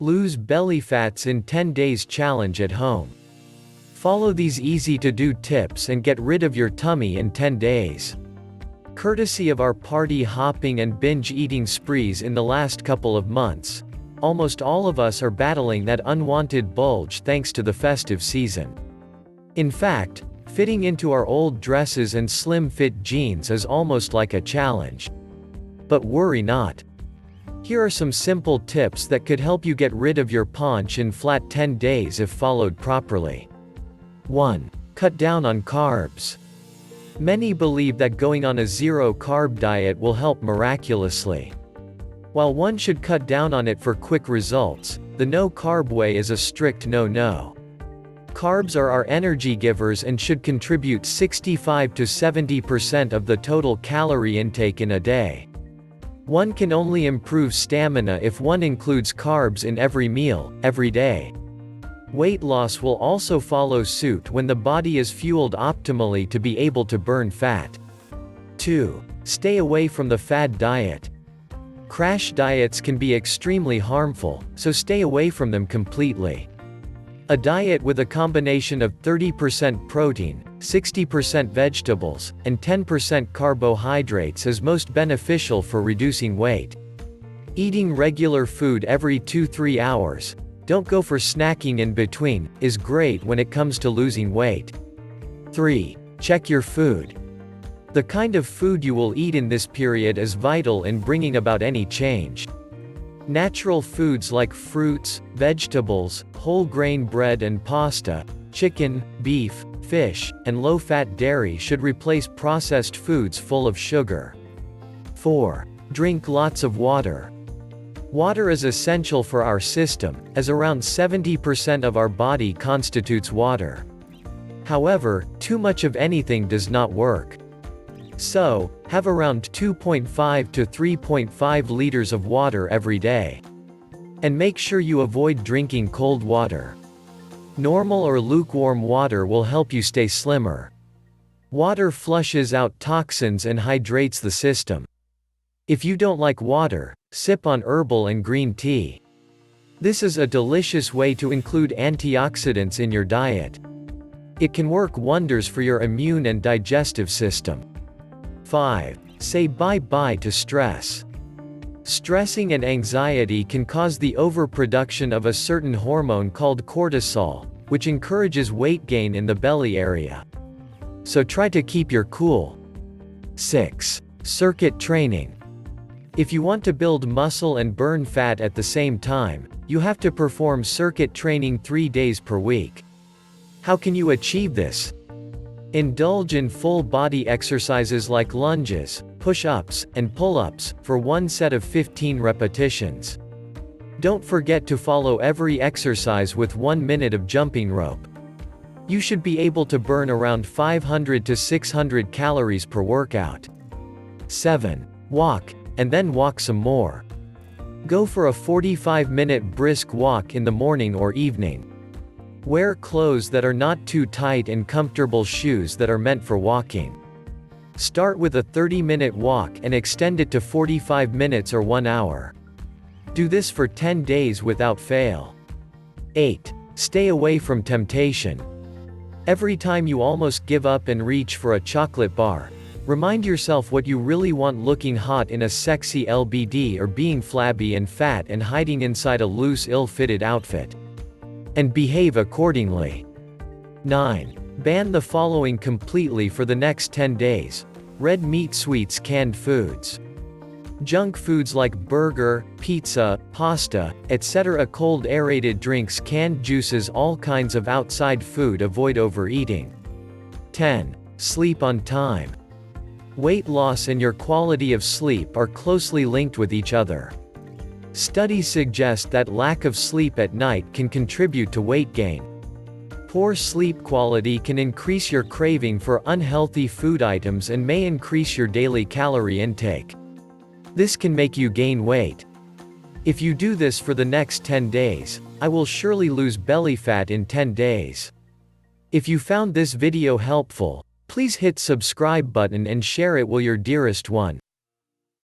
Lose belly fats in 10 days challenge at home. Follow these easy-to-do tips and get rid of your tummy in 10 days. Courtesy of our party hopping and binge-eating sprees in the last couple of months, almost all of us are battling that unwanted bulge thanks to the festive season. In fact, fitting into our old dresses and slim-fit jeans is almost like a challenge. But worry not. Here are some simple tips that could help you get rid of your paunch in flat 10 days if followed properly. 1. Cut down on carbs. Many believe that going on a zero-carb diet will help miraculously. While one should cut down on it for quick results, the no-carb way is a strict no-no. Carbs are our energy givers and should contribute 65 to 70% of the total calorie intake in a day. One can only improve stamina if one includes carbs in every meal, every day. Weight loss will also follow suit when the body is fueled optimally to be able to burn fat. 2. Stay away from the fad diet. Crash diets can be extremely harmful, so stay away from them completely. A diet with a combination of 30% protein, 60% vegetables, and 10% carbohydrates is most beneficial for reducing weight. Eating regular food every 2-3 hours, don't go for snacking in between, is great when it comes to losing weight. 3. Check your food. The kind of food you will eat in this period is vital in bringing about any change. Natural foods like fruits, vegetables, whole grain bread and pasta, chicken, beef, fish, and low-fat dairy should replace processed foods full of sugar. 4. Drink lots of water. Water is essential for our system, as around 70% of our body constitutes water. However, too much of anything does not work. So, have around 2.5 to 3.5 liters of water every day. And make sure you avoid drinking cold water. Normal or lukewarm water will help you stay slimmer. Water flushes out toxins and hydrates the system. If you don't like water, sip on herbal and green tea. This is a delicious way to include antioxidants in your diet. It can work wonders for your immune and digestive system. 5. Say bye-bye to stress. Stressing and anxiety can cause the overproduction of a certain hormone called cortisol, which encourages weight gain in the belly area. So try to keep your cool. 6. Circuit training. If you want to build muscle and burn fat at the same time, you have to perform circuit training 3 days per week. How can you achieve this? Indulge in full-body exercises like lunges, push-ups, and pull-ups, for one set of 15 repetitions. Don't forget to follow every exercise with 1 minute of jumping rope. You should be able to burn around 500 to 600 calories per workout. 7. Walk, and then walk some more. Go for a 45-minute brisk walk in the morning or evening. Wear clothes that are not too tight and comfortable shoes that are meant for walking. Start with a 30-minute walk and extend it to 45 minutes or 1 hour. Do this for 10 days without fail. 8. Stay away from temptation. Every time you almost give up and reach for a chocolate bar, remind yourself what you really want: looking hot in a sexy LBD or being flabby and fat and hiding inside a loose, ill-fitted outfit. And behave accordingly. 9. Ban the following completely for the next 10 days. Red meat, sweets, canned foods. Junk foods like burger, pizza, pasta, etc. Cold aerated drinks, canned juices, all kinds of outside food. Avoid overeating. 10. Sleep on time. Weight loss and your quality of sleep are closely linked with each other. Studies suggest that lack of sleep at night can contribute to weight gain. Poor sleep quality can increase your craving for unhealthy food items and may increase your daily calorie intake. This can make you gain weight. If you do this for the next 10 days, I will surely lose belly fat in 10 days. If you found this video helpful, please hit subscribe button and share it with your dearest one.